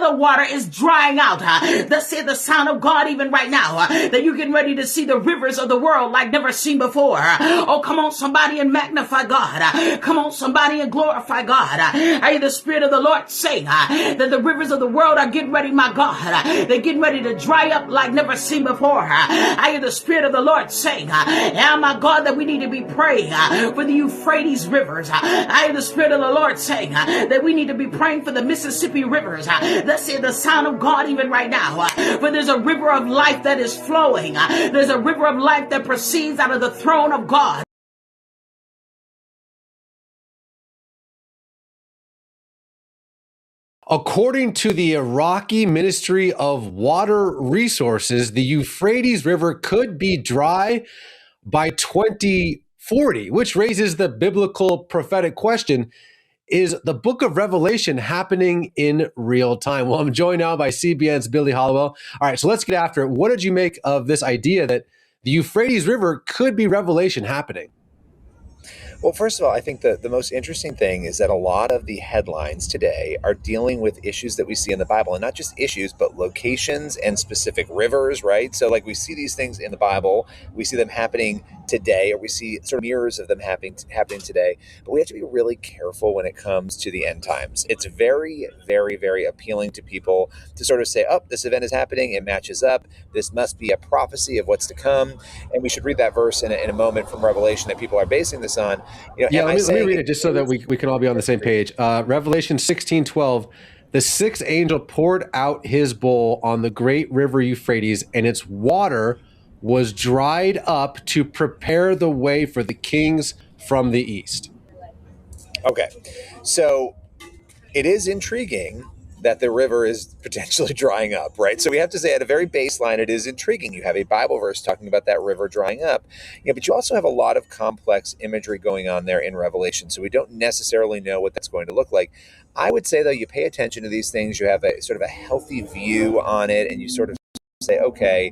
other water is drying out. Thus said the sound of God even right now, that you're getting ready to see the rivers of the world like never seen before. Oh, come on, somebody, and magnify God. Come on, somebody, and glorify God. I hear the Spirit of the Lord saying that the rivers of the world are getting ready, my God. They're getting ready to dry up like never seen before. I hear the Spirit of the Lord saying, yeah, my God, that we need to be praying for the Euphrates rivers. I hear the Spirit of the Lord saying that we need to be praying for the Mississippi rivers. Let's hear the sound of God even right now. For there's a river of life that is flowing. There's a river of life that proceeds out of the throne of God. According to the Iraqi Ministry of Water Resources, the Euphrates River could be dry by 2040, which raises the biblical prophetic question, is the book of Revelation happening in real time? Well, I'm joined now by CBN's Billy Hollowell. All right, so let's get after it. What did you make of this idea that the Euphrates River could be Revelation happening? Well, first of all, I think the most interesting thing is that a lot of the headlines today are dealing with issues that we see in the Bible, and not just issues, but locations and specific rivers, right? So like we see these things in the Bible, we see them happening today, or we see sort of mirrors of them happening today, but we have to be really careful when it comes to the end times. It's very, very, very appealing to people to sort of say, oh, this event is happening, it matches up, this must be a prophecy of what's to come, and we should read that verse in a moment from Revelation that people are basing this on. Let me read it just so that we can all be on the same page. Revelation 16:12, the sixth angel poured out his bowl on the great river Euphrates, and its water was dried up to prepare the way for the kings from the east. Okay, so it is intriguing that the river is potentially drying up, right? So we have to say at a very baseline, it is intriguing. You have a Bible verse talking about that river drying up, but you also have a lot of complex imagery going on there in Revelation. So we don't necessarily know what that's going to look like. I would say, though, you pay attention to these things, you have a sort of a healthy view on it, and you sort of say, okay,